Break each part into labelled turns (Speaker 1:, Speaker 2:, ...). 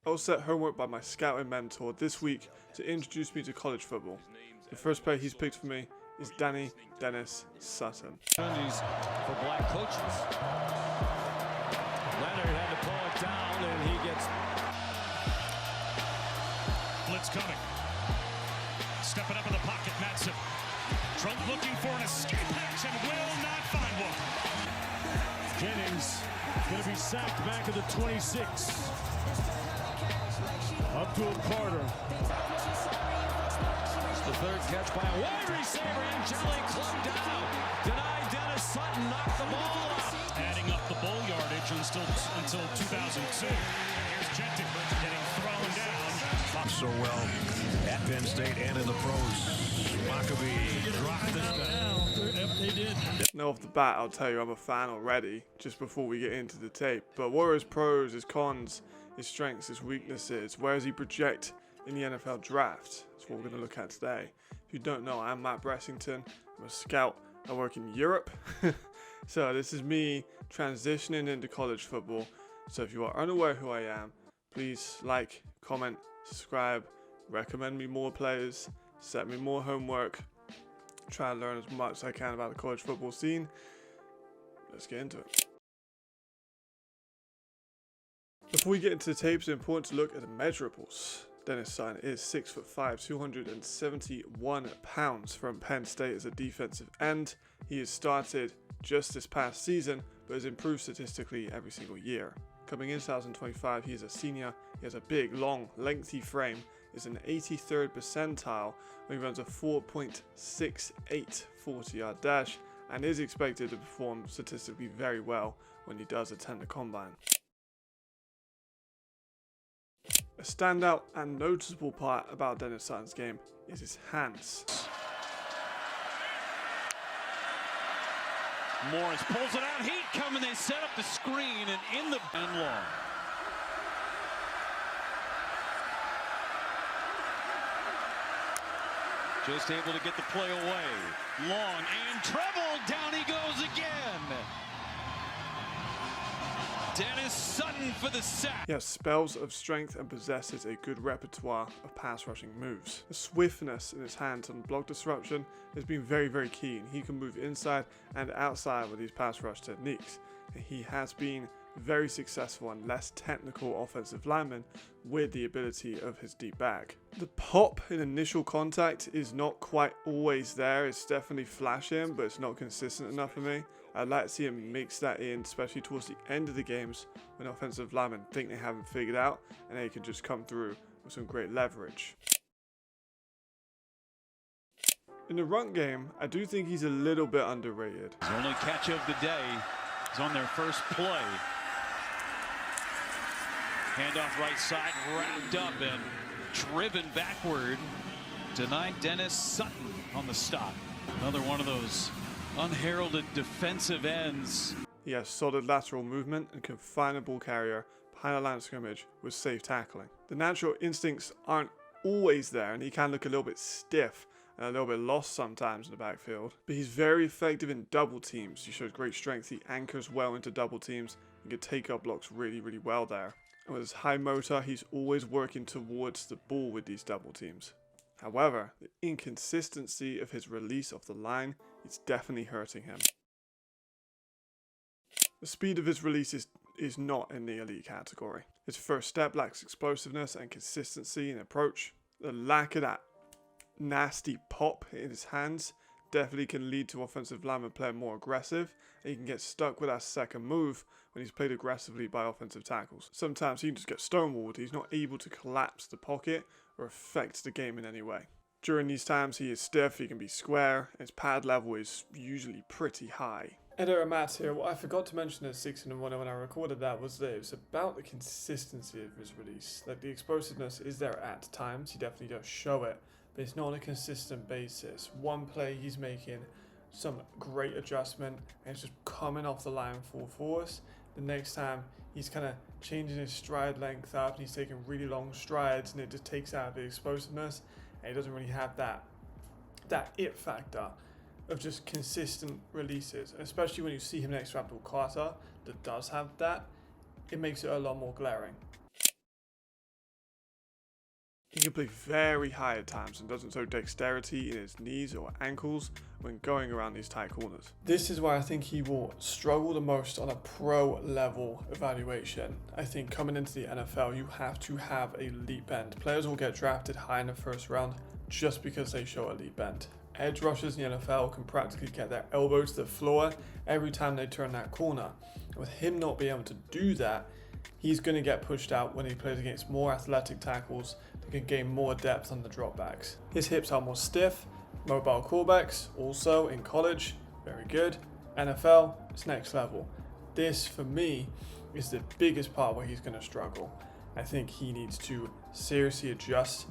Speaker 1: I was set homework by my scouting mentor this week to introduce me to college football. The first player he's picked for me is Dani Sutton.
Speaker 2: For black coaches. Leonard had to pull it down and he gets
Speaker 3: blitz coming. Stepping up in the pocket, Madsen. Trump looking for an escape hatch and will not find one.
Speaker 4: Jennings going to be sacked back at the 26. Up to a Carter.
Speaker 2: the third catch by a wide receiver and Jelly clubbed down. Denied Dennis Sutton, knocked the ball out.
Speaker 3: Adding up the bull yardage until 2002. Here's Jetty getting thrown down.
Speaker 5: So well at Penn State and in the pros. Maccabee dropped this down.
Speaker 4: They did.
Speaker 1: Now off the bat, I'll tell you I'm a fan already, just before we get into the tape. But what are his pros, his cons, his strengths, his weaknesses? Where does he project in the NFL draft? That's what we're going to look at today. If you don't know, I'm Matt Bressington. I'm a scout. I work in Europe. So this is me transitioning into college football. So if you are unaware who I am, please like, comment, subscribe, recommend me more players, set me more homework, try and learn as much as I can about the college football scene. Let's get into it. Before we get into the tapes, it's important to look at the measurables. Dennis Sutton is 6'5", 271 pounds from Penn State as a defensive end. He has started just this past season, but has improved statistically every single year. Coming in 2025, he is a senior. He has a big, long, lengthy frame. Is an 83rd percentile when he runs a 4.68 40-yard dash, and is expected to perform statistically very well when he does attend the combine. A standout and noticeable part about Dennis Sutton's game is his hands.
Speaker 2: Morris pulls it out, heat coming, they set up the screen and in the and long. Just able to get the play away. Long and treble, down he goes again. Dennis Sutton for the sack.
Speaker 1: He has spells of strength and possesses a good repertoire of pass rushing moves. The swiftness in his hands on block disruption has been very, very keen. He can move inside and outside with these pass rush techniques. And he has been very successful and less technical offensive lineman with the ability of his deep bag. The pop in initial contact is not quite always there. It's definitely flashing, but it's not consistent enough for me. I'd like to see him mix that in, especially towards the end of the games when offensive linemen think they haven't figured out and they can just come through with some great leverage. In the run game, I do think he's a little bit underrated.
Speaker 2: His only catch of the day is on their first play. Handoff right side, wrapped up and driven backward. Denied Dennis Sutton on the stop. Another one of those unheralded defensive ends.
Speaker 1: He has solid lateral movement and can find a ball carrier behind a line of scrimmage with safe tackling. The natural instincts aren't always there, and he can look a little bit stiff and a little bit lost sometimes in the backfield. But he's very effective in double teams. He shows great strength. He anchors well into double teams and can take up blocks really, really well there. And with his high motor, he's always working towards the ball with these double teams. However, the inconsistency of his release off the line is definitely hurting him. The speed of his release is not in the elite category. His first step lacks explosiveness and consistency in approach. The lack of that nasty pop in his hands definitely can lead to offensive linemen playing more aggressive, and he can get stuck with that second move when he's played aggressively by offensive tackles. Sometimes he can just get stonewalled. He's not able to collapse the pocket or affect the game in any way. During these times, he is stiff, he can be square, and his pad level is usually pretty high. Editor Matt here. What I forgot to mention at 6-1 when I recorded that was that it was about the consistency of his release. Like, the explosiveness is there at times, he definitely does show it, but it's not on a consistent basis. One play he's making some great adjustment and it's just coming off the line full force. The next time he's kind of changing his stride length up and he's taking really long strides, and it just takes out the explosiveness, and he doesn't really have that it factor of just consistent releases. And especially when you see him next to Abdul Carter that does have that, it makes it a lot more glaring. He can play very high at times and doesn't show dexterity in his knees or ankles when going around these tight corners. This is why I think he will struggle the most on a pro level evaluation. I think coming into the NFL, you have to have a elite bend. Players will get drafted high in the first round just because they show elite bend. Edge rushers in the NFL can practically get their elbow to the floor every time they turn that corner. And with him not being able to do that, he's going to get pushed out when he plays against more athletic tackles that can gain more depth on the dropbacks. His hips are more stiff. Mobile quarterbacks, also in college, very good. NFL, it's next level. This, for me, is the biggest part where he's going to struggle. I think he needs to seriously adjust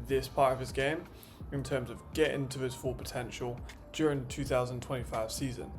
Speaker 1: this part of his game in terms of getting to his full potential during the 2025 season.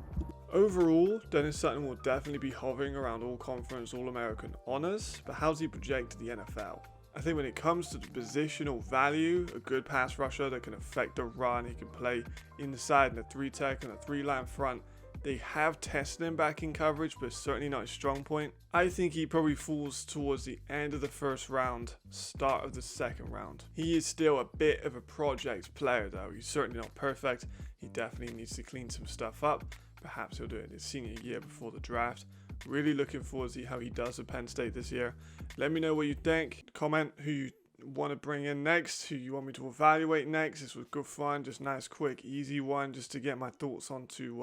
Speaker 1: Overall, Dennis Sutton will definitely be hovering around all-conference, all-American honors, but how does he project to the NFL? I think when it comes to the positional value, a good pass rusher that can affect the run, he can play inside in a 3-tech and a 3-line front. They have tested him back in coverage, but certainly not his strong point. I think he probably falls towards the end of the first round, start of the second round. He is still a bit of a project player though. He's certainly not perfect. He definitely needs to clean some stuff up. Perhaps he'll do it in his senior year before the draft. Really looking forward to see how he does at Penn State this year. Let me know what you think. Comment who you want to bring in next, who you want me to evaluate next. This was good fun, just nice, quick, easy one, just to get my thoughts onto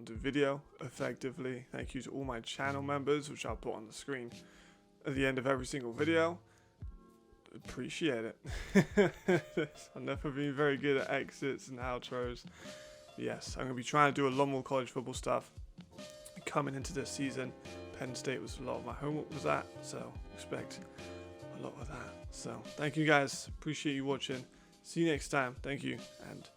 Speaker 1: video effectively. Thank you to all my channel members, which I'll put on the screen at the end of every single video. Appreciate it. I've never been very good at exits and outros. Yes, I'm going to be trying to do a lot more college football stuff coming into this season. Penn State was a lot of my homework was at, so expect a lot of that. So thank you guys, appreciate you watching. See you next time. Thank you, and